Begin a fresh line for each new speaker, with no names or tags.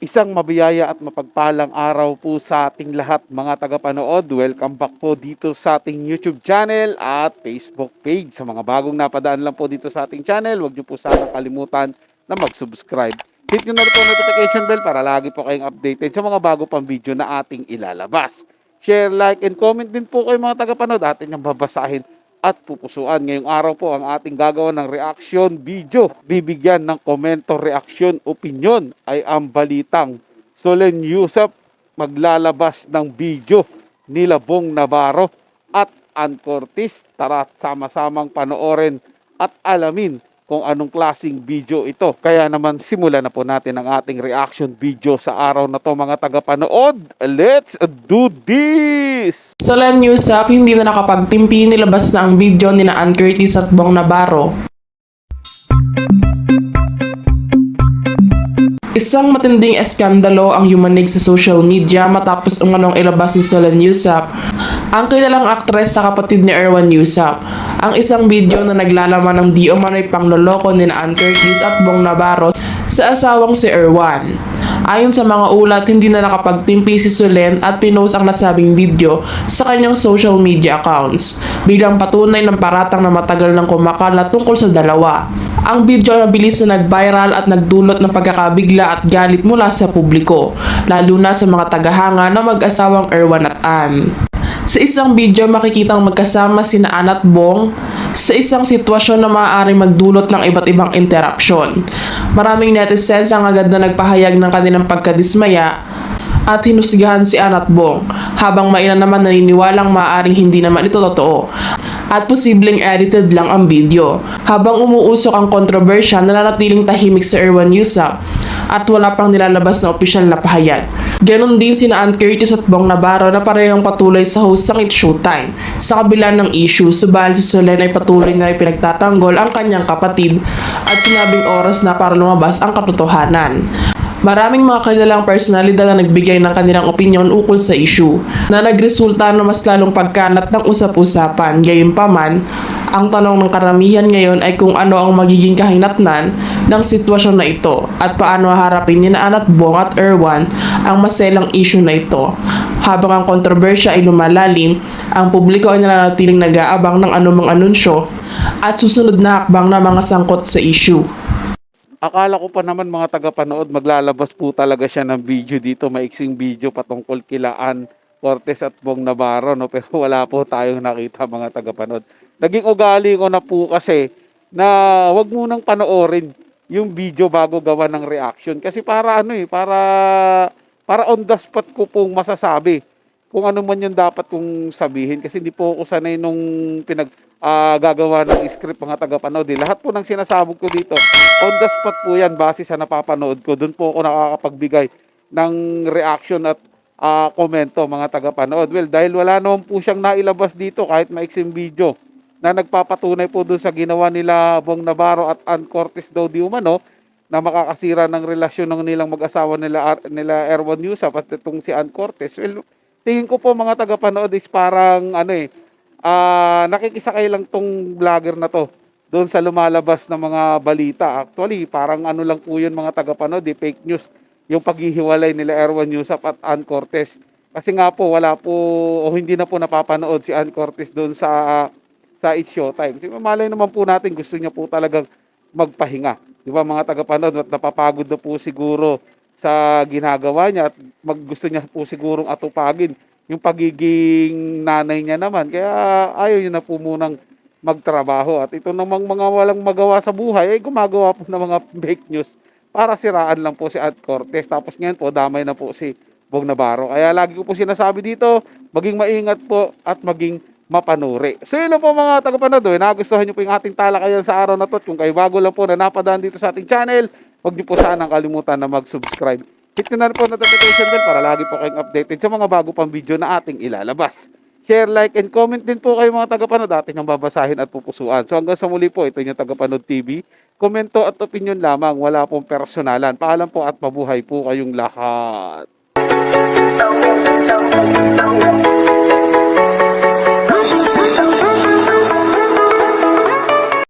Isang mabiyaya at mapagpalang araw po sa ating lahat mga tagapanood. Welcome back po dito sa ating YouTube channel at Facebook page. Sa mga bagong napadaan lang po dito sa ating channel, huwag niyo po sana kalimutan na mag-subscribe. Hit nyo na rin po notification bell para lagi po kayong updated sa mga bago pang video na ating ilalabas. Share, like, and comment din po kayo mga tagapanood. Atin yung babasahin at pupusuan. Ngayong araw po ang ating gagawa ng reaction video. Bibigyan ng komento, reaction, opinion ay ang balitang Solen Yusap maglalabas ng video nila Bong Navarro at Ann Curtis. Tara sama-samang panoorin at alamin kung anong klaseng video ito. Kaya naman simulan na po natin ang ating reaction video sa araw na to mga tagapanood. Let's do this!
Solen Yusap hindi na nakapagtimpi, nilabas na ang video ni Ann Curtis at Bong Navarro. Isang matinding eskandalo ang yumanig sa social media matapos umanong ilabas ni Solen Yusap, ang kilalang aktres na kapatid ni Erwan Yusap, ang isang video na naglalaman ng di umano'y pangloloko ni Ann Curtis at Bong Navarro sa asawang si Erwan. Ayon sa mga ulat, hindi na nakapagtimpi si Solen at pinost ang nasabing video sa kanyang social media accounts bilang patunay ng paratang na matagal nang kumakalat tungkol sa dalawa. Ang video ay mabilis na nag-viral at nagdulot ng pagkakabigla at galit mula sa publiko, lalo na sa mga tagahanga na mag-asawang Erwan at Ann. Sa isang video, makikitang magkasama sina Ann at Bong sa isang sitwasyon na maaaring magdulot ng iba't ibang interruption. Maraming netizens ang agad na nagpahayag ng kanilang pagkadismaya at hinusgahan si Ann at Bong, habang may ilan naman naniniwalang maaaring hindi naman ito totoo at posibleng edited lang ang video. Habang umuusok ang kontrobersya, nananatiling tahimik si Erwan Yusap at wala pang nilalabas na opisyal na pahayag. Ganon din sina Ann Curtis at Bong Navarro na parehong patuloy sa host ng It's Showtime sa kabila ng issue, subalit si Solen ay patuloy na ipinagtatanggol ang kanyang kapatid at sinabing oras na para lumabas ang katotohanan. Maraming mga kilalang personalidad na nagbigay ng kanilang opinyon ukol sa issue na nagresulta na mas lalong pagkanat ng usap-usapan. Gayunpaman, ang tanong ng karamihan ngayon ay kung ano ang magiging kahinatnan ng sitwasyon na ito at paano haharapin ni Ann at Bong at Erwan ang maselang issue na ito. Habang ang kontrobersya ay lumalalim, ang publiko ay nananatiling nag-aabang ng anumang anunsyo at susunod na hakbang na mga sangkot sa issue.
Akala ko pa naman mga tagapanood maglalabas po talaga siya ng video dito, maiksing video patungkol kila Ann Curtis at Bong Navarro, no? Pero wala po tayong nakita mga tagapanood. Naging ugali ko na po kasi na wag munang panoorin yung video bago gawa ng reaction kasi para para on the spot ko pong masasabi kung ano man yung dapat kong sabihin kasi hindi po ako sanay nung gagawa ng script mga tagapanood. Lahat po ng sinasabog ko dito, on the spot po yan base sa napapanood ko. Doon po ako nakakapagbigay ng reaction at komento mga tagapanood. Well, dahil wala naman po siyang nailabas dito kahit maiksing video na nagpapatunay po doon sa ginawa nila Bong Navarro at Ann Curtis daw di umano na makakasira ng relasyon ng nilang mag-asawa nila Erwan Yusap at itong si Ann Curtis. Well, tingin ko po mga tagapanood is parang nakikisakay lang tong vlogger na to doon sa lumalabas na mga balita. Actually, parang ano lang po yun mga tagapanood, fake news yung paghihiwalay nila Erwan Yusap at Ann Curtis. Kasi nga po, wala po o hindi na po napapanood si Ann Curtis doon sa It's Showtime. Malay naman po natin gusto niya po talagang magpahinga. Di ba mga tagapanood, at napapagod na po siguro sa ginagawa niya at gusto niya po sigurong atupagin yung pagiging nanay niya naman. Kaya ayaw niya na po munang magtrabaho. At ito namang mga walang magawa sa buhay ay gumagawa po ng mga fake news para siraan lang po si Ann Curtis. Tapos ngayon po, damay na po si Bong Navarro. Kaya lagi ko po sinasabi dito, maging maingat po at maging mapanuri. So yun lang po mga tagapanood. Nagustuhan niyo po yung ating talakayan sa araw na to. Kung kayo bago lang po na napadaan dito sa ating channel, huwag niyo po sanang kalimutan na mag-subscribe. Hit nyo na po notification bell para lagi po kayong updated sa mga bago pang video na ating ilalabas. Share, like, and comment din po kayo mga tagapanood. Ating ang babasahin at pupusuan. So hanggang sa muli po, ito yung Tagapanood TV. Komento at opinion lamang, wala pong personalan. Paalam po at mabuhay po kayong lahat.